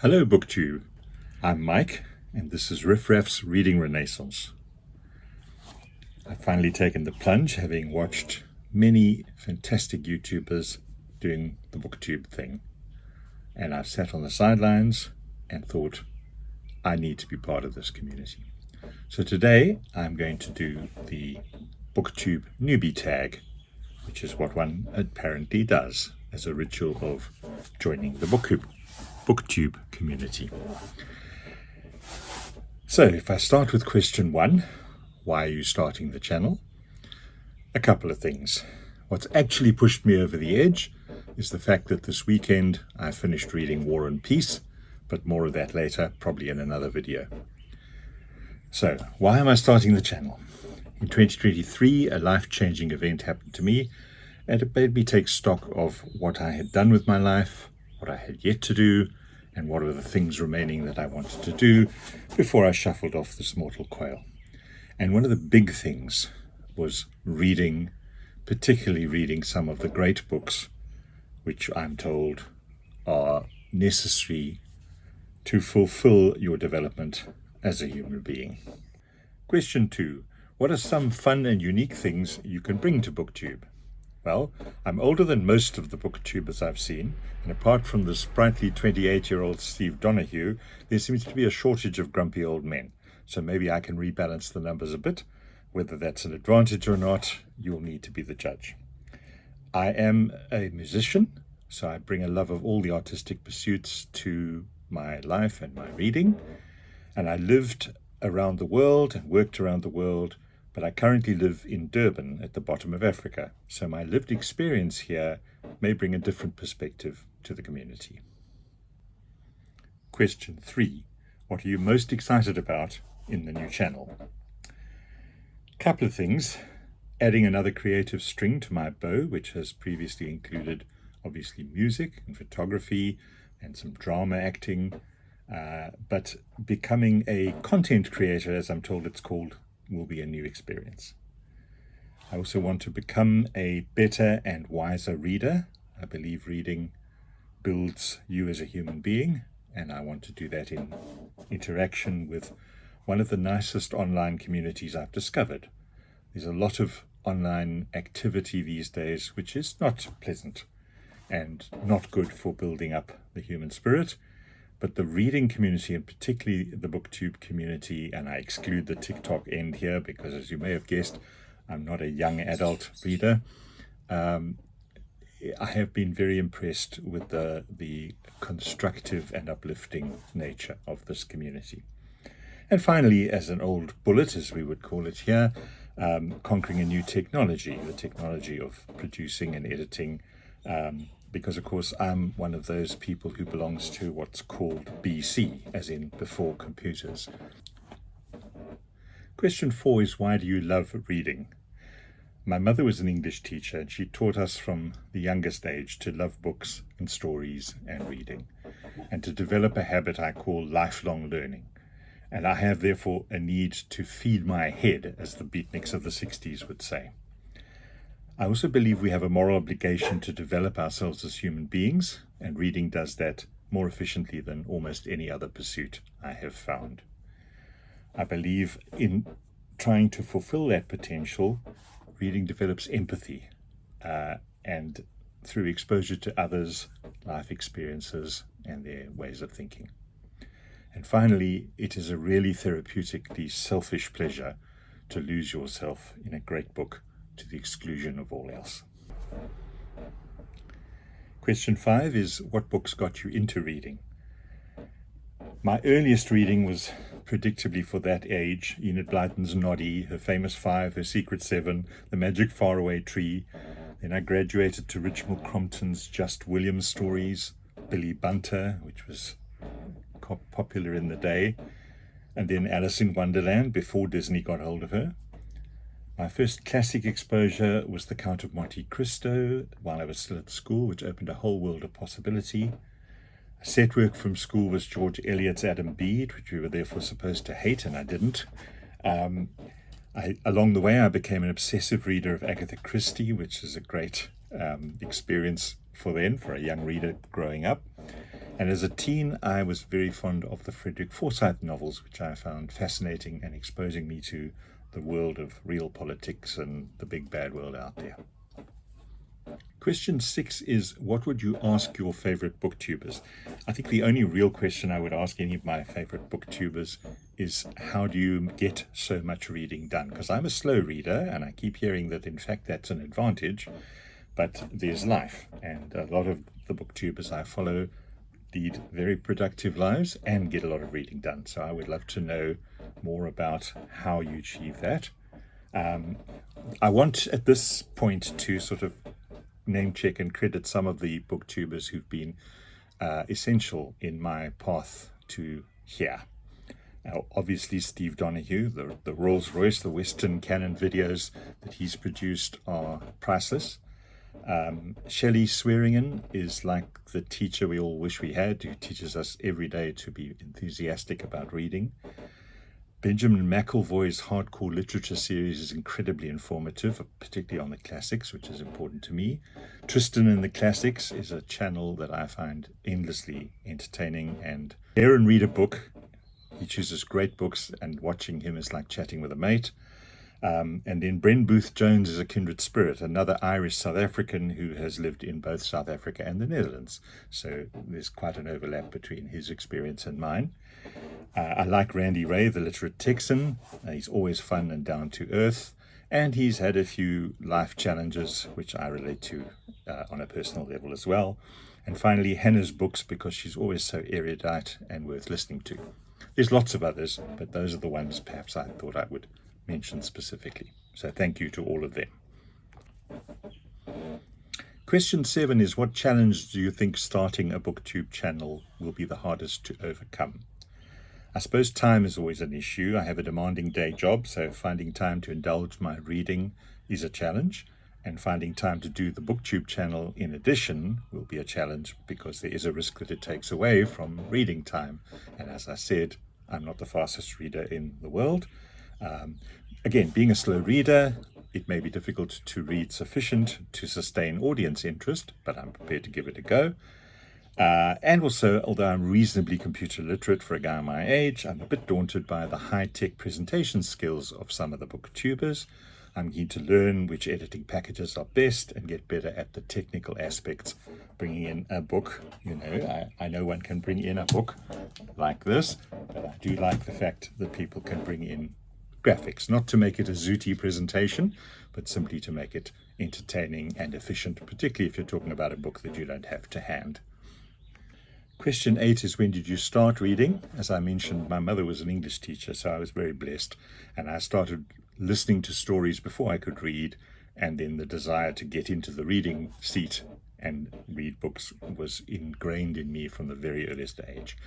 Hello BookTube, I'm Mike and this is RiffRaff's Reading Renaissance. I've finally taken the plunge, having watched many fantastic YouTubers doing the BookTube thing, and I've sat on the sidelines and thought I need to be part of this community. So today I'm going to do the BookTube Newbie Tag, which is what one apparently does as a ritual of joining the BookTube community. So if I start with question 1, why are you starting the channel? A couple of things. What's actually pushed me over the edge is the fact that this weekend I finished reading War and Peace, but more of that later, probably in another video. So why am I starting the channel? In 2023, a life-changing event happened to me, and it made me take stock of what I had done with my life, what I had yet to do, and what are the things remaining that I wanted to do before I shuffled off this mortal coil. And one of the big things was reading, particularly reading some of the great books, which I'm told are necessary to fulfill your development as a human being. Question 2. What are some fun and unique things you can bring to BookTube? Well, I'm older than most of the booktubers I've seen, and apart from the sprightly 28-year-old Steve Donahue, there seems to be a shortage of grumpy old men. So maybe I can rebalance the numbers a bit. Whether that's an advantage or not, you'll need to be the judge. I am a musician, so I bring a love of all the artistic pursuits to my life and my reading. And I lived around the world and worked around the world, but I currently live in Durban at the bottom of Africa, so my lived experience here may bring a different perspective to the community. Question 3. What are you most excited about in the new channel? Couple of things. Adding another creative string to my bow, which has previously included obviously music and photography and some drama acting, but becoming a content creator, as I'm told it's called, will be a new experience. I also want to become a better and wiser reader. I believe reading builds you as a human being, and I want to do that in interaction with one of the nicest online communities I've discovered. There's a lot of online activity these days which is not pleasant and not good for building up the human spirit. But the reading community, and particularly the BookTube community, and I exclude the TikTok end here because, as you may have guessed, I'm not a young adult reader. I have been very impressed with the constructive and uplifting nature of this community. And finally, as an old bullet, as we would call it here, conquering a new technology, the technology of producing and editing, because of course I'm one of those people who belongs to what's called BC, as in before computers. Question 4 is, why do you love reading? My mother was an English teacher, and she taught us from the youngest age to love books and stories and reading, and to develop a habit I call lifelong learning. And I have therefore a need to feed my head, as the beatniks of the 60s would say. I also believe we have a moral obligation to develop ourselves as human beings, and reading does that more efficiently than almost any other pursuit I have found. I believe in trying to fulfill that potential, reading develops empathy, and through exposure to others, life experiences, and their ways of thinking. And finally, it is a really therapeutically selfish pleasure to lose yourself in a great book to the exclusion of all else. Question 5 is, what books got you into reading? My earliest reading was, predictably for that age, Enid Blyton's Noddy, her famous 5, her secret 7, The Magic Faraway Tree. Then I graduated to Richmal Crompton's Just Williams stories, Billy Bunter, which was popular in the day, and then Alice in Wonderland before Disney got hold of her. My first classic exposure was The Count of Monte Cristo while I was still at school, which opened a whole world of possibility. A set work from school was George Eliot's Adam Bede, which we were therefore supposed to hate, and I didn't. Along the way, I became an obsessive reader of Agatha Christie, which is a great experience for a young reader growing up. And as a teen, I was very fond of the Frederick Forsyth novels, which I found fascinating and exposing me to the world of real politics and the big bad world out there. Question 6 is, what would you ask your favorite booktubers? I think the only real question I would ask any of my favorite booktubers is, how do you get so much reading done? Because I'm a slow reader, and I keep hearing that in fact that's an advantage, but there's life, and a lot of the booktubers I follow lead very productive lives and get a lot of reading done. So I would love to know more about how you achieve that. I want at this point to sort of name check and credit some of the booktubers who've been essential in my path to here. Now, obviously Steve Donahue, the Rolls Royce, the Western Canon videos that he's produced are priceless. Shelley Swearingen is like the teacher we all wish we had, who teaches us every day to be enthusiastic about reading. Benjamin McElvoy's Hardcore Literature series is incredibly informative, particularly on the classics, which is important to me. Tristan and the Classics is a channel that I find endlessly entertaining, and hear and read a book. He chooses great books, and watching him is like chatting with a mate. And then Bren Booth Jones is a kindred spirit, another Irish South African who has lived in both South Africa and the Netherlands. So there's quite an overlap between his experience and mine. I like Randy Ray, the literate Texan. He's always fun and down to earth, and he's had a few life challenges which I relate to on a personal level as well. And finally, Hannah's books, because she's always so erudite and worth listening to. There's lots of others, but those are the ones perhaps I thought I would mention specifically. So thank you to all of them. Question 7 is, what challenge do you think starting a BookTube channel will be the hardest to overcome? I suppose time is always an issue. I have a demanding day job, so finding time to indulge my reading is a challenge, and finding time to do the BookTube channel in addition will be a challenge, because there is a risk that it takes away from reading time. And as I said, I'm not the fastest reader in the world. Again, being a slow reader, it may be difficult to read sufficient to sustain audience interest, but I'm prepared to give it a go. And also, although I'm reasonably computer literate for a guy my age, I'm a bit daunted by the high-tech presentation skills of some of the booktubers. I'm keen to learn which editing packages are best and get better at the technical aspects. Bringing in a book, I know one can bring in a book like this, but I do like the fact that people can bring in graphics, not to make it a zooty presentation, but simply to make it entertaining and efficient, particularly if you're talking about a book that you don't have to hand. Question 8 is, when did you start reading? As I mentioned, my mother was an English teacher, so I was very blessed, and I started listening to stories before I could read, and then the desire to get into the reading seat and read books was ingrained in me from the very earliest age.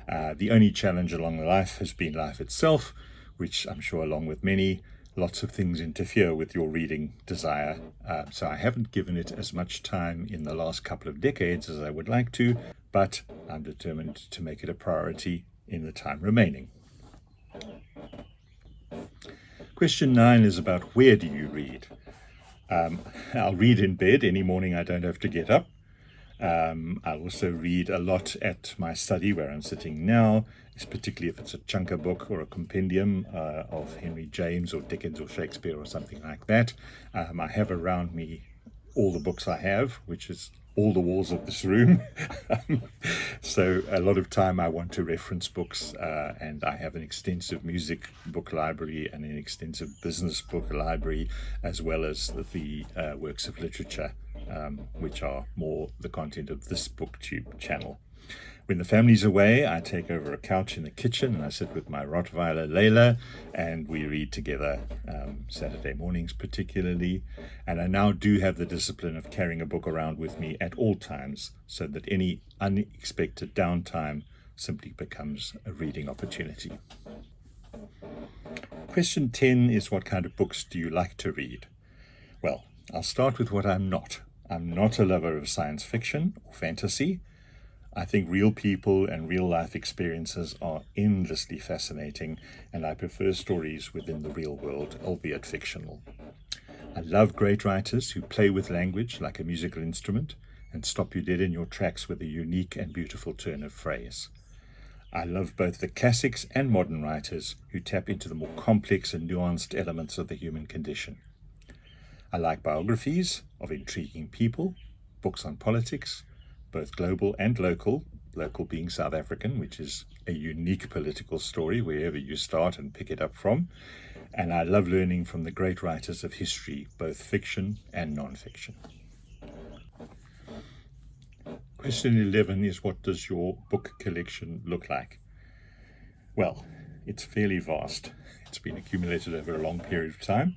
The only challenge along life has been life itself, which I'm sure, along with many, lots of things interfere with your reading desire. So I haven't given it as much time in the last couple of decades as I would like to, but I'm determined to make it a priority in the time remaining. Question 9 is about, where do you read? I'll read in bed any morning I don't have to get up. I also read a lot at my study where I'm sitting now, particularly if it's a chunker book or a compendium of Henry James or Dickens or Shakespeare or something like that. I have around me all the books I have, which is all the walls of this room. So a lot of time I want to reference books, and I have an extensive music book library and an extensive business book library, as well as the works of literature, which are more the content of this BookTube channel. When the family's away, I take over a couch in the kitchen and I sit with my Rottweiler Layla, and we read together, Saturday mornings particularly. And I now do have the discipline of carrying a book around with me at all times, so that any unexpected downtime simply becomes a reading opportunity. Question 10 is, what kind of books do you like to read? Well, I'll start with what I'm not. I'm not a lover of science fiction or fantasy. I think real people and real life experiences are endlessly fascinating, and I prefer stories within the real world, albeit fictional. I love great writers who play with language like a musical instrument and stop you dead in your tracks with a unique and beautiful turn of phrase. I love both the classics and modern writers who tap into the more complex and nuanced elements of the human condition. I like biographies of intriguing people, books on politics, both global and local being South African, which is a unique political story wherever you start and pick it up from. And I love learning from the great writers of history, both fiction and non-fiction. Question 11 is, what does your book collection look like? Well, it's fairly vast. It's been accumulated over a long period of time.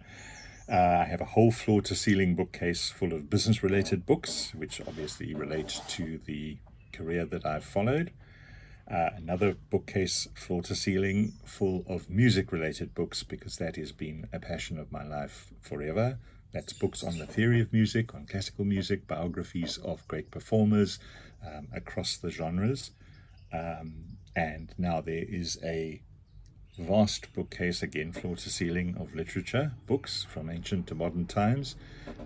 I have a whole floor-to-ceiling bookcase full of business-related books, which obviously relate to the career that I've followed. Another bookcase floor-to-ceiling full of music-related books, because that has been a passion of my life forever. That's books on the theory of music, on classical music, biographies of great performers across the genres. And now there is a vast bookcase, again, floor to ceiling, of literature, books from ancient to modern times.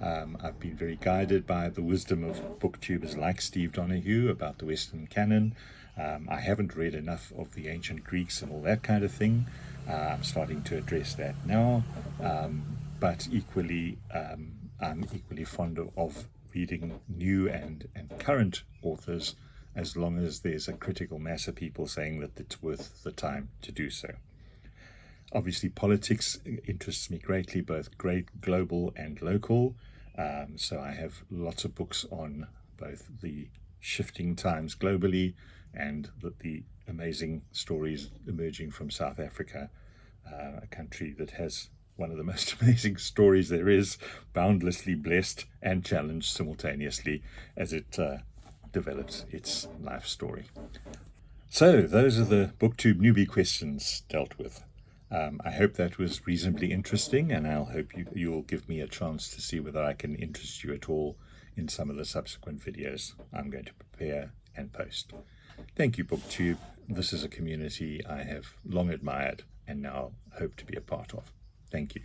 I've been very guided by the wisdom of booktubers like Steve Donahue about the Western canon. I haven't read enough of the ancient Greeks and all that kind of thing. I'm starting to address that now. But equally, I'm equally fond of reading new and current authors, as long as there's a critical mass of people saying that it's worth the time to do so. Obviously, politics interests me greatly, both great global and local. So I have lots of books on both the shifting times globally and the amazing stories emerging from South Africa, a country that has one of the most amazing stories there is, boundlessly blessed and challenged simultaneously as it develops its life story. So those are the BookTube Newbie questions dealt with. I hope that was reasonably interesting, and I'll hope you'll give me a chance to see whether I can interest you at all in some of the subsequent videos I'm going to prepare and post. Thank you, BookTube. This is a community I have long admired and now hope to be a part of. Thank you.